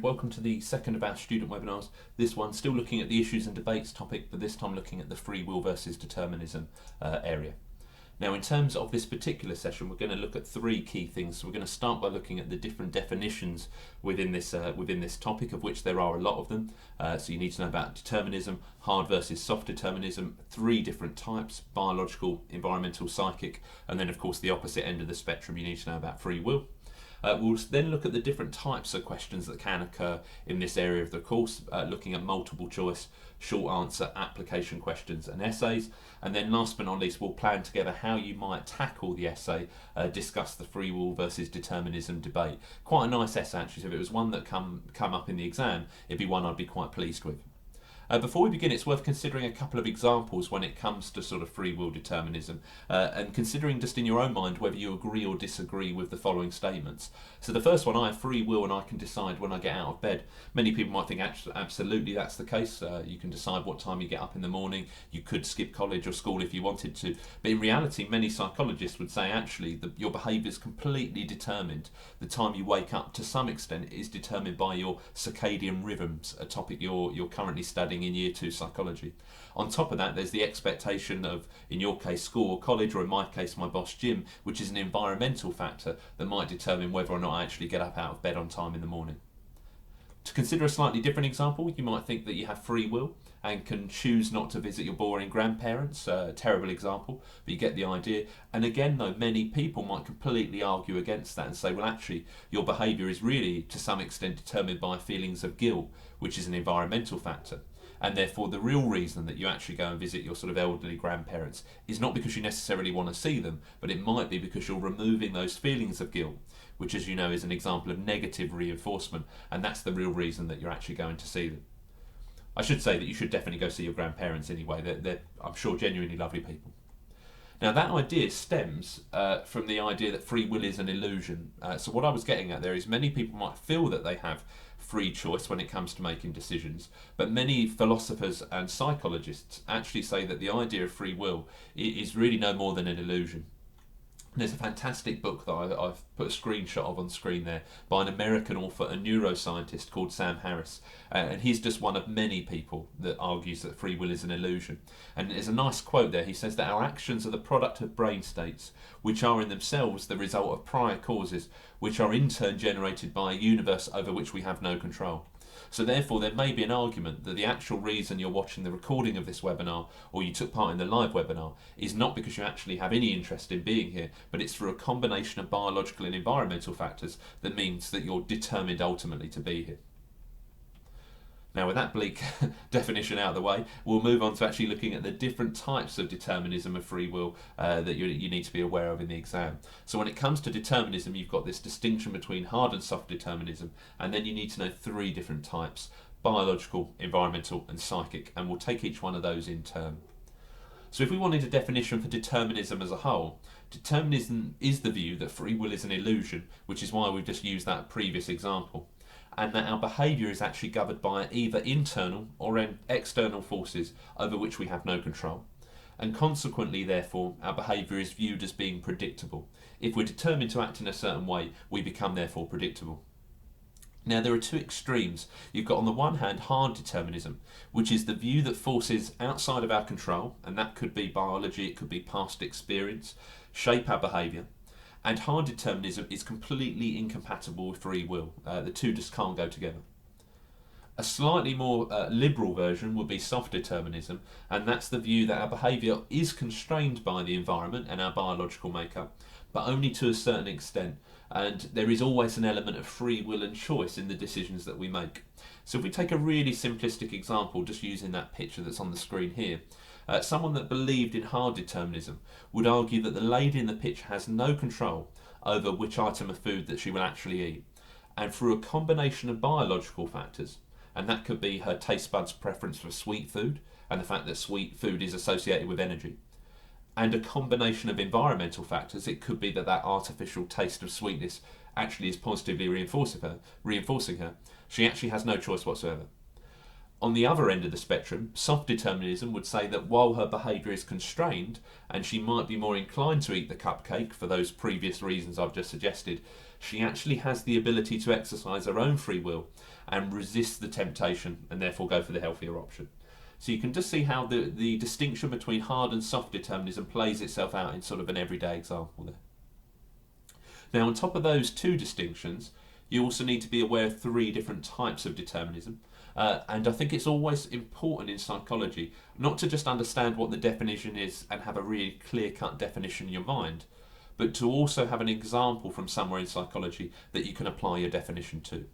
welcome to the second of our student webinars. This one still looking at the issues and debates topic, but this time looking at the free will versus determinism area. Now, in terms of this particular session, we're going to look at three key things. So we're going to start by looking at the different definitions within this topic, of which there are a lot of them. So you need to know about determinism, hard versus soft determinism, three different types: biological, environmental, psychic, and then of course the opposite end of the spectrum, you need to know about free will. We'll then look at the different types of questions that can occur in this area of the course, looking at multiple choice, short answer, application questions and essays. And then last but not least, we'll plan together how you might tackle the essay, discuss the free will versus determinism debate. Quite a nice essay actually, so if it was one that come up in the exam, it'd be one I'd be quite pleased with. Before we begin, it's worth considering a couple of examples when it comes to sort of free will determinism, and considering just in your own mind whether you agree or disagree with the following statements. So the first one: I have free will and I can decide when I get out of bed. Many people might think absolutely that's the case. You can decide what time you get up in the morning. You could skip college or school if you wanted to. But in reality, many psychologists would say actually your behaviour is completely determined. The time you wake up to some extent is determined by your circadian rhythms, a topic you're currently studying in year 2 psychology. On top of that, there's the expectation of, in your case, school or college, or in my case, my boss gym, which is an environmental factor that might determine whether or not I actually get up out of bed on time in the morning. To consider a slightly different example, you might think that you have free will and can choose not to visit your boring grandparents. Terrible example, but you get the idea. And again, though, many people might completely argue against that and say, well, actually, your behaviour is really, to some extent, determined by feelings of guilt, which is an environmental factor. And therefore, the real reason that you actually go and visit your sort of elderly grandparents is not because you necessarily want to see them, but it might be because you're removing those feelings of guilt, which, as you know, is an example of negative reinforcement, and that's the real reason that you're actually going to see them. I should say that you should definitely go see your grandparents anyway. They're I'm sure, genuinely lovely people. Now, that idea stems from the idea that free will is an illusion. So what I was getting at there is many people might feel that they have free choice when it comes to making decisions, but many philosophers and psychologists actually say that the idea of free will is really no more than an illusion. There's a fantastic book that I've put a screenshot of on screen there by an American author, a neuroscientist called Sam Harris, and he's just one of many people that argues that free will is an illusion. And there's a nice quote there. He says that our actions are the product of brain states, which are in themselves the result of prior causes, which are in turn generated by a universe over which we have no control. So therefore, there may be an argument that the actual reason you're watching the recording of this webinar, or you took part in the live webinar, is not because you actually have any interest in being here, but it's through a combination of biological and environmental factors that means that you're determined ultimately to be here. Now, with that bleak definition out of the way, we'll move on to actually looking at the different types of determinism of free will that you need to be aware of in the exam. So when it comes to determinism, you've got this distinction between hard and soft determinism, and then you need to know three different types: biological, environmental and psychic, and we'll take each one of those in turn. So if we wanted a definition for determinism as a whole, determinism is the view that free will is an illusion, which is why we've just used that previous example, and that our behaviour is actually governed by either internal or external forces over which we have no control. And consequently, therefore, our behaviour is viewed as being predictable. If we're determined to act in a certain way, we become therefore predictable. Now, there are two extremes. You've got on the one hand hard determinism, which is the view that forces outside of our control, and that could be biology, it could be past experience, shape our behaviour. And hard determinism is completely incompatible with free will. The two just can't go together. A slightly more liberal version would be soft determinism, and that's the view that our behaviour is constrained by the environment and our biological makeup, but only to a certain extent, and there is always an element of free will and choice in the decisions that we make. So if we take a really simplistic example, just using that picture that's on the screen here, someone that believed in hard determinism would argue that the lady in the picture has no control over which item of food that she will actually eat, and through a combination of biological factors, and that could be her taste buds' preference for sweet food and the fact that sweet food is associated with energy, and a combination of environmental factors. It could be that artificial taste of sweetness actually is positively reinforcing her. She actually has no choice whatsoever. On the other end of the spectrum, soft determinism would say that while her behaviour is constrained and she might be more inclined to eat the cupcake for those previous reasons I've just suggested, she actually has the ability to exercise her own free will and resist the temptation and therefore go for the healthier option. So you can just see how the distinction between hard and soft determinism plays itself out in sort of an everyday example there. Now, on top of those two distinctions, you also need to be aware of three different types of determinism. And I think it's always important in psychology not to just understand what the definition is and have a really clear-cut definition in your mind, but to also have an example from somewhere in psychology that you can apply your definition to.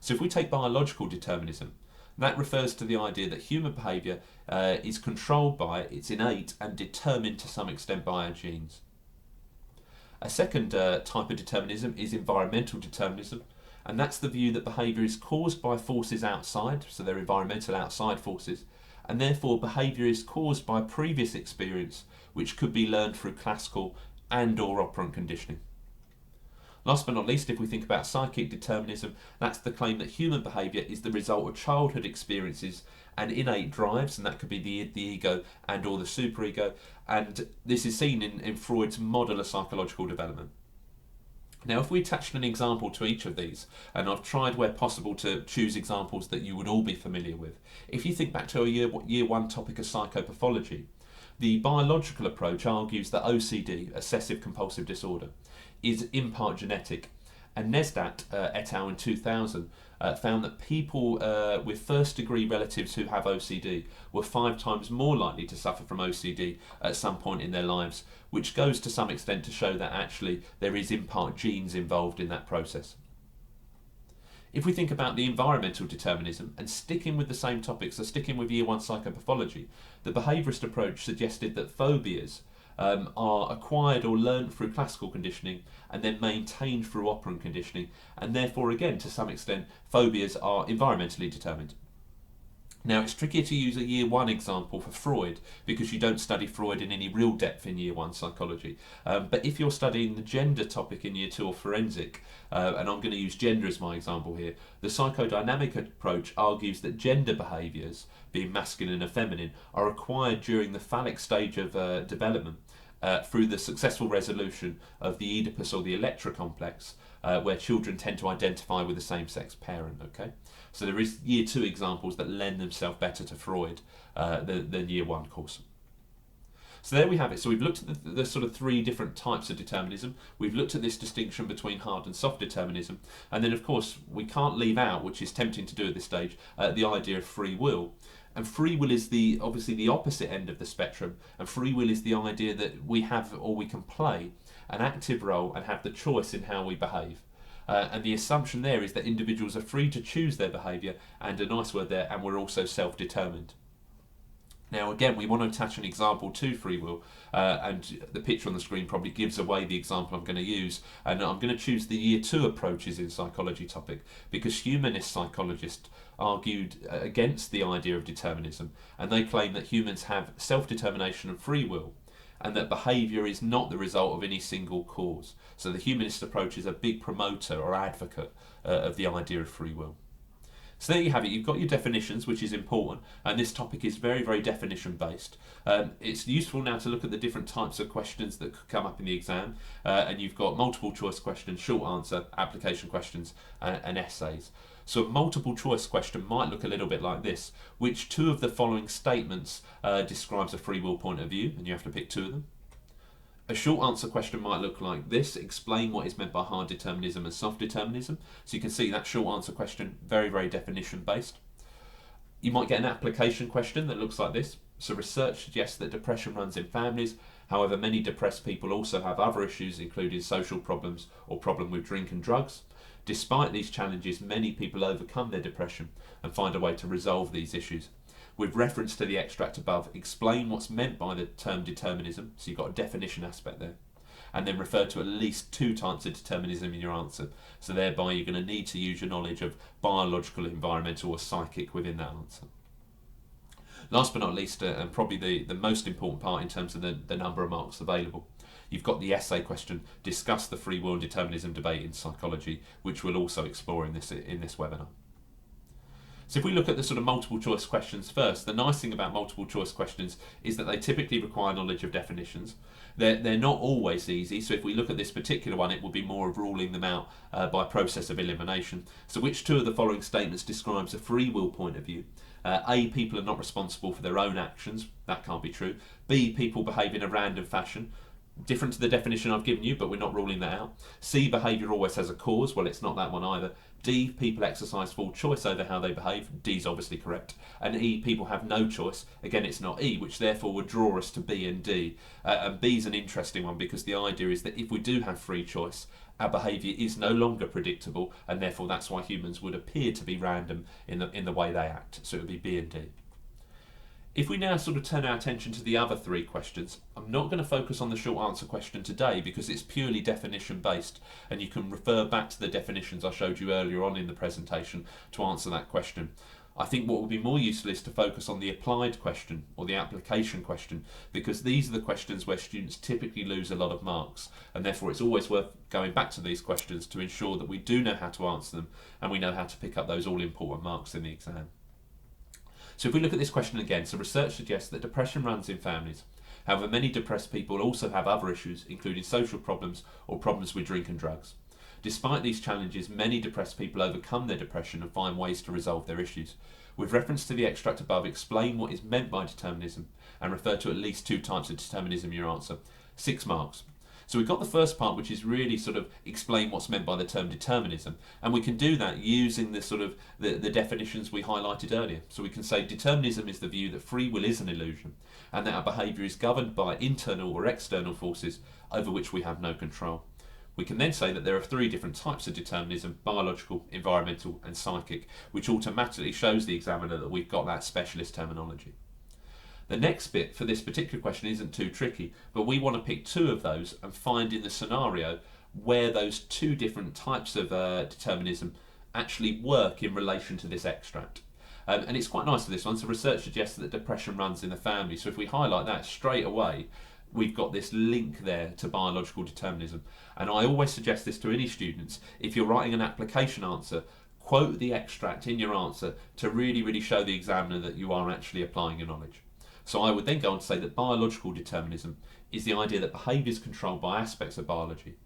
So if we take biological determinism, that refers to the idea that human behaviour is controlled by, it's innate and determined to some extent by our genes. A second type of determinism is environmental determinism, and that's the view that behaviour is caused by forces outside, so they're environmental outside forces, and therefore behaviour is caused by previous experience, which could be learned through classical and or operant conditioning. Last but not least, if we think about psychic determinism, that's the claim that human behaviour is the result of childhood experiences and innate drives, and that could be the ego and or the superego, and this is seen in Freud's model of psychological development. Now, if we attached an example to each of these, and I've tried where possible to choose examples that you would all be familiar with. If you think back to a year one topic of psychopathology, the biological approach argues that OCD, obsessive compulsive disorder, is in part genetic, and Nesdat et al. In 2000 found that people with first degree relatives who have OCD were 5 times more likely to suffer from OCD at some point in their lives, which goes to some extent to show that actually there is in part genes involved in that process. If we think about the environmental determinism, and sticking with the same topic, so sticking with year one psychopathology, the behaviourist approach suggested that phobias are acquired or learned through classical conditioning and then maintained through operant conditioning, and therefore again to some extent phobias are environmentally determined. Now, it's trickier to use a year one example for Freud because you don't study Freud in any real depth in year one psychology, but if you're studying the gender topic in year two or forensic, and I'm going to use gender as my example here, the psychodynamic approach argues that gender behaviours, being masculine and feminine, are acquired during the phallic stage of development through the successful resolution of the Oedipus or the Electra complex, where children tend to identify with the same-sex parent. Okay, so there is year two examples that lend themselves better to Freud than year one course. So there we have it. So we've looked at the sort of 3 different types of determinism. We've looked at this distinction between hard and soft determinism, and then of course we can't leave out, which is tempting to do at this stage, the idea of free will. And free will is obviously the opposite end of the spectrum, and free will is the idea that we have, or we can play an active role and have the choice in how we behave. And the assumption there is that individuals are free to choose their behaviour, and a nice word there, and we're also self-determined. Now again, we want to attach an example to free will, and the picture on the screen probably gives away the example I'm going to use, and I'm going to choose the year 2 approaches in psychology topic because humanist psychologists argued against the idea of determinism, and they claim that humans have self-determination and free will, and that behaviour is not the result of any single cause. So the humanist approach is a big promoter or advocate of the idea of free will. So there you have it, you've got your definitions, which is important, and this topic is very, very definition based. It's useful now to look at the different types of questions that could come up in the exam, and you've got multiple choice questions, short answer, application questions, and essays. So a multiple choice question might look a little bit like this: which 2 of the following statements describes a free will point of view, and you have to pick 2 of them. A short answer question might look like this: explain what is meant by hard determinism and soft determinism. So you can see that short answer question, very, very definition based. You might get an application question that looks like this. So research suggests that depression runs in families. However, many depressed people also have other issues, including social problems or problem with drink and drugs. Despite these challenges, many people overcome their depression and find a way to resolve these issues. With reference to the extract above, explain what's meant by the term determinism, so you've got a definition aspect there, and then refer to at least 2 types of determinism in your answer. So thereby you're going to need to use your knowledge of biological, environmental or psychic within that answer. Last but not least, and probably the most important part in terms of the number of marks available, you've got the essay question, discuss the free will and determinism debate in psychology, which we'll also explore in this webinar. So if we look at the sort of multiple choice questions first, the nice thing about multiple choice questions is that they typically require knowledge of definitions. They're not always easy, so if we look at this particular one, it will be more of ruling them out by process of elimination. So which two of the following statements describes a free will point of view? A, people are not responsible for their own actions. That can't be true. B, people behave in a random fashion. Different to the definition I've given you, but we're not ruling that out. C, behaviour always has a cause. Well, it's not that one either. D, people exercise full choice over how they behave. D is obviously correct. And E, people have no choice. Again, it's not E, which therefore would draw us to B and D. And B is an interesting one because the idea is that if we do have free choice, our behaviour is no longer predictable, and therefore that's why humans would appear to be random in the way they act. So it would be B and D. If we now sort of turn our attention to the other three questions, I'm not going to focus on the short answer question today because it's purely definition based, and you can refer back to the definitions I showed you earlier on in the presentation to answer that question. I think what would be more useful is to focus on the applied question or the application question, because these are the questions where students typically lose a lot of marks, and therefore it's always worth going back to these questions to ensure that we do know how to answer them and we know how to pick up those all important marks in the exam. So if we look at this question again, so research suggests that depression runs in families. However, many depressed people also have other issues, including social problems or problems with drink and drugs. Despite these challenges, many depressed people overcome their depression and find ways to resolve their issues. With reference to the extract above, explain what is meant by determinism and refer to at least two types of determinism in your answer. 6 marks. So we've got the first part, which is really sort of explain what's meant by the term determinism, and we can do that using the sort of the definitions we highlighted earlier. So we can say determinism is the view that free will is an illusion and that our behaviour is governed by internal or external forces over which we have no control. We can then say that there are 3 different types of determinism: biological, environmental and psychic, which automatically shows the examiner that we've got that specialist terminology. The next bit for this particular question isn't too tricky, but we want to pick 2 of those and find in the scenario where those 2 different types of determinism actually work in relation to this extract. And it's quite nice for this one. So research suggests that depression runs in the family. So if we highlight that straight away, we've got this link there to biological determinism. And I always suggest this to any students. If you're writing an application answer, quote the extract in your answer to really show the examiner that you are actually applying your knowledge. So I would then go on to say that biological determinism is the idea that behaviour is controlled by aspects of biology.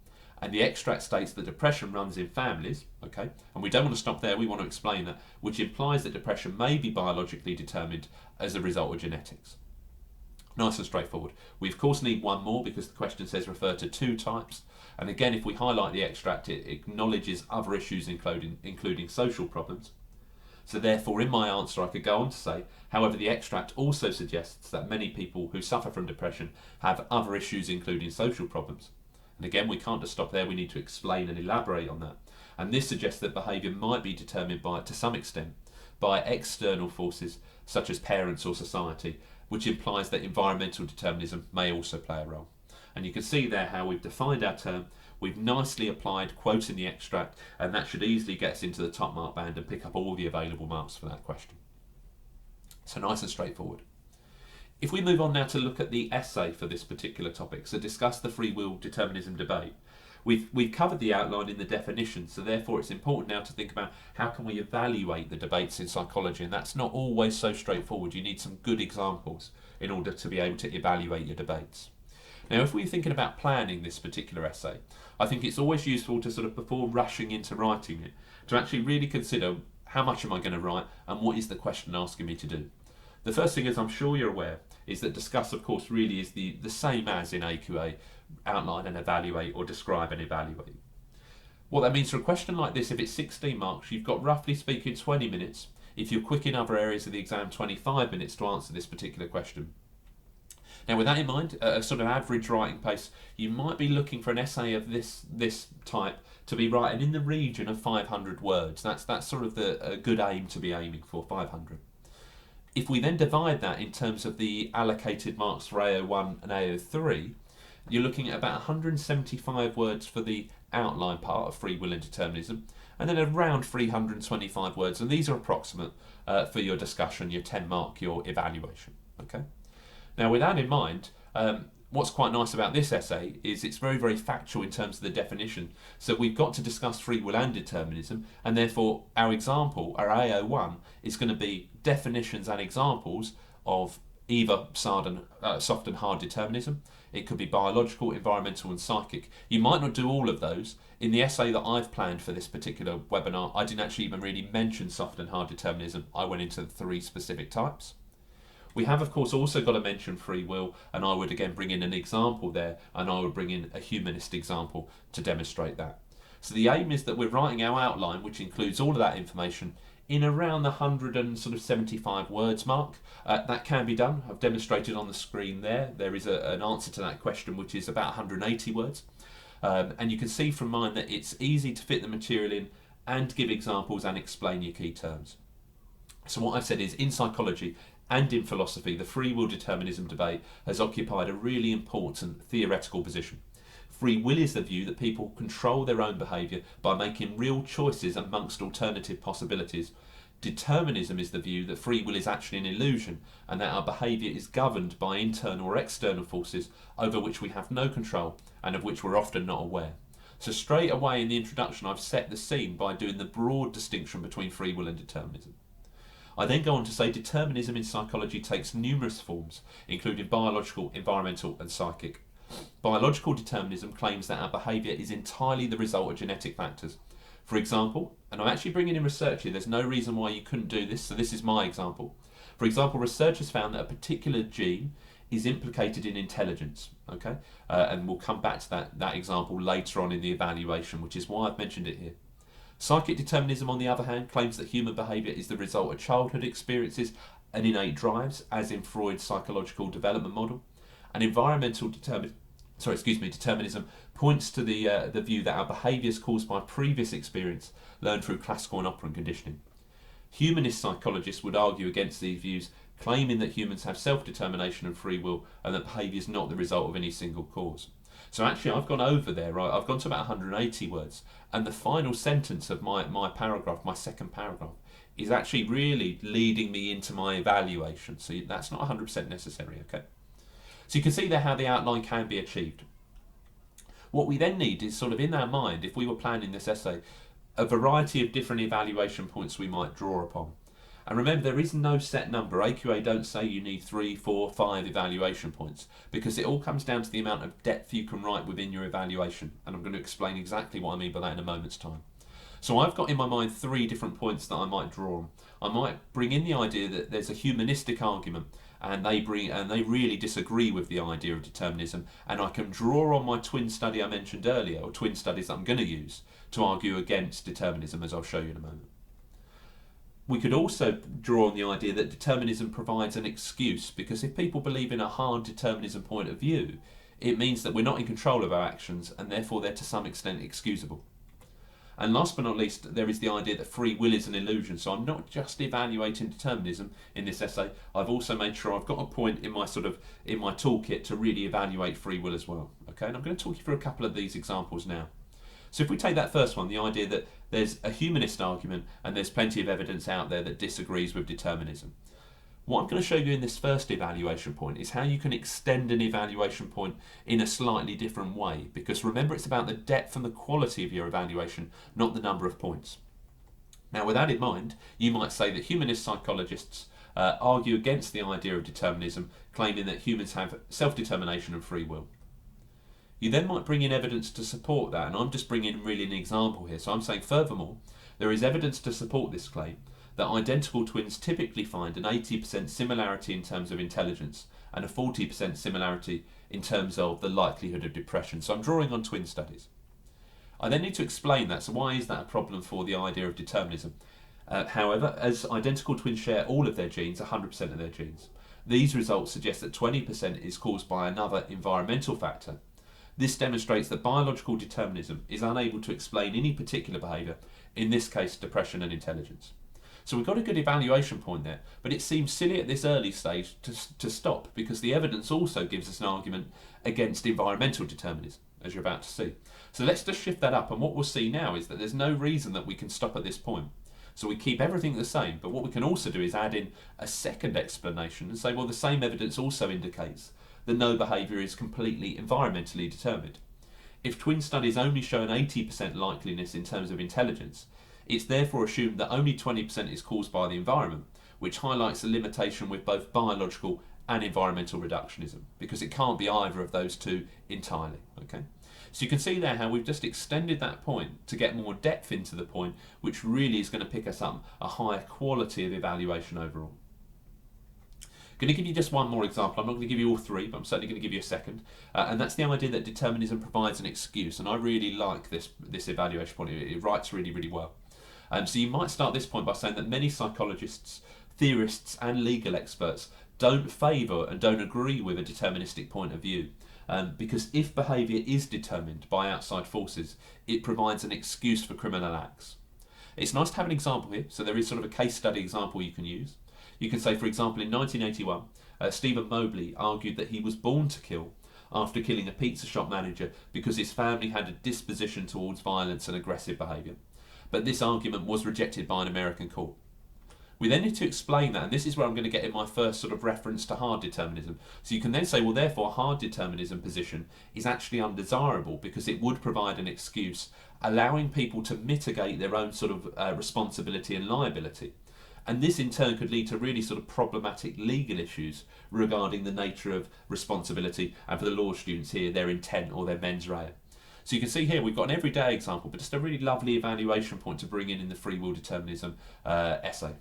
And the extract states that depression runs in families, okay, and we don't want to stop there, we want to explain that, which implies that depression may be biologically determined as a result of genetics. Nice and straightforward. We of course need one more because the question says refer to 2 types. And again, if we highlight the extract, it acknowledges other issues including social problems. So therefore, in my answer, I could go on to say, however, the extract also suggests that many people who suffer from depression have other issues including social problems. And again, we can't just stop there, we need to explain and elaborate on that. And this suggests that behaviour might be determined by, to some extent, by external forces such as parents or society, which implies that environmental determinism may also play a role. And you can see there how we've defined our term, we've nicely applied quoting the extract, and that should easily get us into the top mark band and pick up all the available marks for that question. So nice and straightforward. If we move on now to look at the essay for this particular topic, so discuss the free will determinism debate. We've covered the outline in the definition, so therefore it's important now to think about how can we evaluate the debates in psychology, and that's not always so straightforward. You need some good examples in order to be able to evaluate your debates. Now, if we're thinking about planning this particular essay, I think it's always useful to sort of, before rushing into writing it, to actually really consider how much am I going to write and what is the question asking me to do. The first thing, as I'm sure you're aware, is that discuss, of course, really is the same as in AQA, outline and evaluate, or describe and evaluate. What that means for a question like this, if it's 16 marks, you've got roughly speaking 20 minutes. If you're quick in other areas of the exam, 25 minutes to answer this particular question. Now, with that in mind, at a sort of average writing pace, you might be looking for an essay of this type to be writing in the region of 500 words. That's sort of a good aim to be aiming for, 500. If we then divide that in terms of the allocated marks for AO1 and AO3, you're looking at about 175 words for the outline part of free will and determinism, and then around 325 words, and these are approximate for your discussion, your 10 mark, your evaluation. Okay. Now, with that in mind, what's quite nice about this essay is it's very, very factual in terms of the definition. So we've got to discuss free will and determinism, and therefore our example, our AO1, is going to be definitions and examples of either soft and hard determinism. It could be biological, environmental and psychic. You might not do all of those. In the essay that I've planned for this particular webinar, I didn't actually even really mention soft and hard determinism. I went into the 3 specific types. We have, of course, also got to mention free will, and I would again bring in an example there, and I would bring in a humanist example to demonstrate that. So the aim is that we're writing our outline, which includes all of that information, in around the 175 words mark. That can be done. I've demonstrated on the screen there. There is an answer to that question, which is about 180 words. And you can see from mine that it's easy to fit the material in and give examples and explain your key terms. So what I've said is, in psychology and in philosophy, the free will determinism debate has occupied a really important theoretical position. Free will is the view that people control their own behaviour by making real choices amongst alternative possibilities. Determinism is the view that free will is actually an illusion and that our behaviour is governed by internal or external forces over which we have no control and of which we're often not aware. So straight away in the introduction I've set the scene by doing the broad distinction between free will and determinism. I then go on to say determinism in psychology takes numerous forms, including biological, environmental and psychic. Biological determinism claims that our behaviour is entirely the result of genetic factors. For example, and I'm actually bringing in research here, there's no reason why you couldn't do this, so this is my example. For example, researchers found that a particular gene is implicated in intelligence, okay? And we'll come back to that example later on in the evaluation, which is why I've mentioned it here. Psychic determinism, on the other hand, claims that human behaviour is the result of childhood experiences and innate drives, as in Freud's psychological development model. And environmental determinism points to the view that our behaviour is caused by previous experience learned through classical and operant conditioning. Humanist psychologists would argue against these views, claiming that humans have self-determination and free will and that behaviour is not the result of any single cause. So actually I've gone over there, right? I've gone to about 180 words, and the final sentence of my paragraph, my second paragraph, is actually really leading me into my evaluation. So that's not 100% necessary, okay? So you can see there how the outline can be achieved. What we then need is sort of in our mind, if we were planning this essay, a variety of different evaluation points we might draw upon. And remember, there is no set number. AQA don't say you need 3, 4, 5 evaluation points, because it all comes down to the amount of depth you can write within your evaluation. And I'm going to explain exactly what I mean by that in a moment's time. So I've got in my mind 3 different points that I might draw on. I might bring in the idea that there's a humanistic argument, and they really disagree with the idea of determinism, and I can draw on my twin study I mentioned earlier, or twin studies that I'm going to use to argue against determinism, as I'll show you in a moment. We could also draw on the idea that determinism provides an excuse, because if people believe in a hard determinism point of view, it means that we're not in control of our actions and therefore they're to some extent excusable. And last but not least, there is the idea that free will is an illusion. So I'm not just evaluating determinism in this essay, I've also made sure I've got a point in my toolkit to really evaluate free will as well. Okay, and I'm going to talk you through a couple of these examples now. So if we take that first one, the idea that there's a humanist argument and there's plenty of evidence out there that disagrees with determinism. What I'm going to show you in this first evaluation point is how you can extend an evaluation point in a slightly different way, because remember, it's about the depth and the quality of your evaluation, not the number of points. Now, with that in mind, you might say that humanist psychologists argue against the idea of determinism, claiming that humans have self-determination and free will. You then might bring in evidence to support that, and I'm just bringing really an example here. So I'm saying, furthermore, there is evidence to support this claim that identical twins typically find an 80% similarity in terms of intelligence and a 40% similarity in terms of the likelihood of depression. So I'm drawing on twin studies. I then need to explain that. So why is that a problem for the idea of determinism? However, as identical twins share all of their genes, 100% of their genes, these results suggest that 20% is caused by another environmental factor. This demonstrates that biological determinism is unable to explain any particular behaviour, in this case depression and intelligence. So we've got a good evaluation point there, but it seems silly at this early stage to stop, because the evidence also gives us an argument against environmental determinism, as you're about to see. So let's just shift that up, and what we'll see now is that there's no reason that we can stop at this point. So we keep everything the same, but what we can also do is add in a second explanation and say, well, the same evidence also indicates that no behaviour is completely environmentally determined. If twin studies only show an 80% likeliness in terms of intelligence, it's therefore assumed that only 20% is caused by the environment, which highlights a limitation with both biological and environmental reductionism, because it can't be either of those two entirely. Okay, so you can see there how we've just extended that point to get more depth into the point, which really is going to pick us up a higher quality of evaluation overall. I'm going to give you just one more example. I'm not going to give you all three, but I'm certainly going to give you a second. And that's the idea that determinism provides an excuse. And I really like this evaluation point. It writes really, really well. So you might start this point by saying that many psychologists, theorists, and legal experts don't favour and don't agree with a deterministic point of view. Because if behaviour is determined by outside forces, it provides an excuse for criminal acts. It's nice to have an example here. So there is sort of a case study example you can use. You can say, for example, in 1981, Stephen Mobley argued that he was born to kill after killing a pizza shop manager because his family had a disposition towards violence and aggressive behaviour. But this argument was rejected by an American court. We then need to explain that, and this is where I'm going to get in my first sort of reference to hard determinism. So you can then say, well, therefore, a hard determinism position is actually undesirable because it would provide an excuse, allowing people to mitigate their own sort of responsibility and liability. And this in turn could lead to really sort of problematic legal issues regarding the nature of responsibility and, for the law students here, their intent or their mens rea. So you can see here we've got an everyday example, but just a really lovely evaluation point to bring in the free will determinism essay.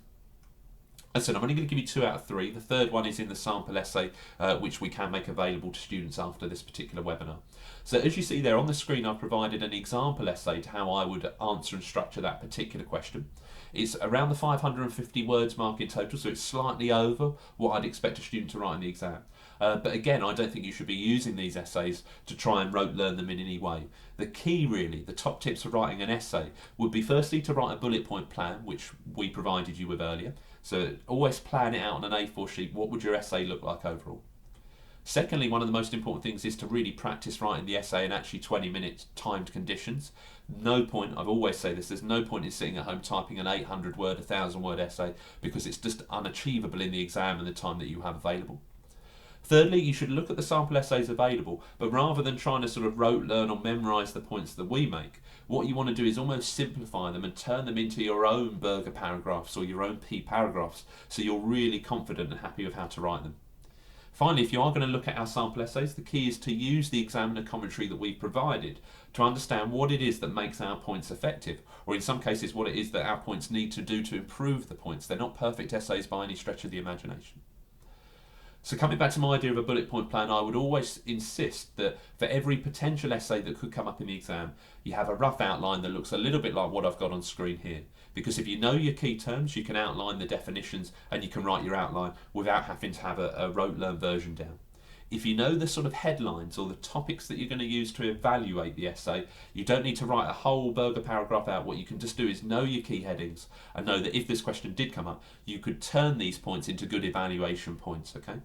As I said, I'm only going to give you 2 out of 3. The third one is in the sample essay, which we can make available to students after this particular webinar. So as you see there on the screen, I've provided an example essay to how I would answer and structure that particular question. It's around the 550 words mark in total, so it's slightly over what I'd expect a student to write in the exam. But again, I don't think you should be using these essays to try and rote learn them in any way. The key really, the top tips for writing an essay would be firstly to write a bullet point plan, which we provided you with earlier. So always plan it out on an A4 sheet. What would your essay look like overall? Secondly, one of the most important things is to really practice writing the essay in actually 20-minute timed conditions. No point, I've always said this, there's no point in sitting at home typing an 800 word, 1,000 word essay because it's just unachievable in the exam and the time that you have available. Thirdly, you should look at the sample essays available, but rather than trying to sort of rote learn or memorise the points that we make, what you want to do is almost simplify them and turn them into your own burger paragraphs or your own P paragraphs, so you're really confident and happy with how to write them. Finally, if you are going to look at our sample essays, the key is to use the examiner commentary that we've provided to understand what it is that makes our points effective, or in some cases what it is that our points need to do to improve the points. They're not perfect essays by any stretch of the imagination. So coming back to my idea of a bullet point plan, I would always insist that for every potential essay that could come up in the exam, you have a rough outline that looks a little bit like what I've got on screen here. Because if you know your key terms, you can outline the definitions and you can write your outline without having to have a rote learn version down. If you know the sort of headlines or the topics that you're going to use to evaluate the essay, you don't need to write a whole burger paragraph out. What you can just do is know your key headings and know that if this question did come up, you could turn these points into good evaluation points, okay?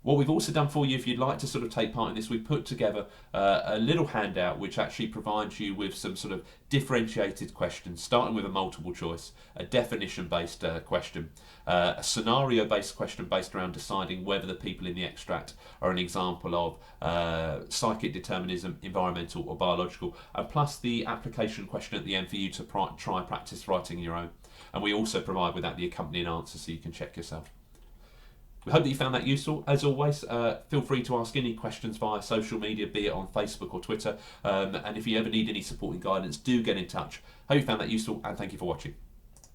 What we've also done for you, if you'd like to sort of take part in this, we've put together a little handout which actually provides you with some sort of differentiated questions, starting with a multiple choice, a definition-based question, a scenario-based question based around deciding whether the people in the extract are an example of psychic determinism, environmental or biological, and plus the application question at the end for you to try and practice writing your own. And we also provide with that the accompanying answer so you can check yourself. We hope that you found that useful. As always, feel free to ask any questions via social media, be it on Facebook or Twitter. And if you ever need any support and guidance, do get in touch. Hope you found that useful, and thank you for watching.